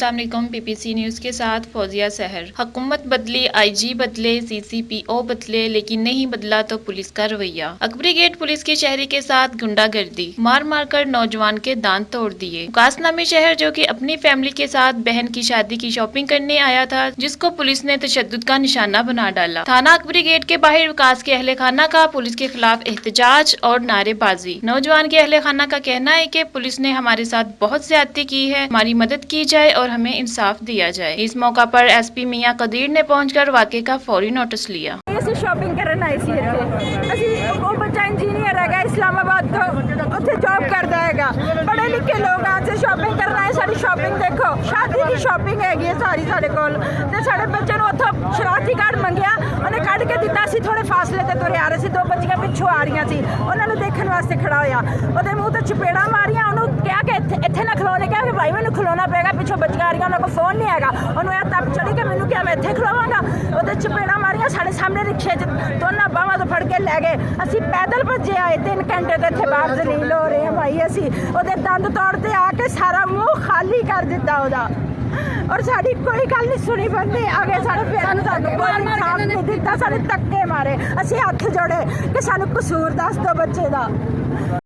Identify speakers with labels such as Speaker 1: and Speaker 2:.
Speaker 1: अस्सलाम वालेकुम। PPC news के साथ फौजिया सहर। हुकूमत बदली, आईजी बदले, सीसीपीओ बदले, लेकिन नहीं बदला तो पुलिस का रवैया। अकबरी गेट पुलिस के शहरी के साथ गुंडागर्दी, मार मार कर नौजवान के दांत तोड़ दिए। वकास नामी शहर जो कि अपनी फैमिली के साथ बहन की शादी की शॉपिंग करने आया था, जिसको पुलिस ने तशद्दुद का निशाना बना डाला। थाना अकबरी गेट के बाहर वकास के अहले खाना का पुलिस के खिलाफ एहतजाज और नारेबाजी। नौजवान के अहले खाना का कहना है कि पुलिस ने हमारे साथ बहुत ज्यादती की है, हमारी मदद की जाए और हमें इंसाफ दिया जाए। इस मौका पर एसपी मियां कदीर ने पहुंचकर वाक़े का फौरी नोटिस लिया।
Speaker 2: शॉपिंग करन आई सी वो बच्चा इंजीनियर है इस्लामाबाद तो उत्थे जॉब करता है। पढ़े लिखे लोग आज शॉपिंग करना है। सारी शॉपिंग देखो, शादी की शॉपिंग हैगी है सारी साढ़े कोल। ते साढ़े बच्चे ने उत्थों शरारती कार्ड मंगया, उन्हें कढ़ के दिता। सी थोड़े फासले ते तुरे आ रहे सी, दो बच्चियां पिछों आ रही सी, उन्होंने देखने वास्ते खड़ा होया, ओदे मुंह ते चपेड़ा मारियां। उन्होंने कहा कि इत्थे ना खलोने, कहा कि भाई मैनू खलोना पेगा, पिछों बच्चियां आ रही, उन्होंने कोल फोन नहीं हैगा। उन्होंने यह तप चढ़ी कि मैनू क्या मैं इत्थे खलोवांगा। ओदे चपेड़ा मारियां, साढ़े सामने रिक्शे दोनों बावां तो फड़ के लै गए। असी पैदल भजे आए, 3 घंटे तो इत्थे बाहर जलील हो रहे हैं भाई। असी ओदे दंद तोड़ते आके सारा मुंह खाली कर दिता ओदा, और साड़ी कोई गल नहीं सुनी। बंदे आगे साढ़े पेरेंट्स सानू कोई इंसाफ नहीं दिता, साढ़े धक्के मारे। असी हथ जोड़े कि सानू कसूर दस दो बच्चे दा।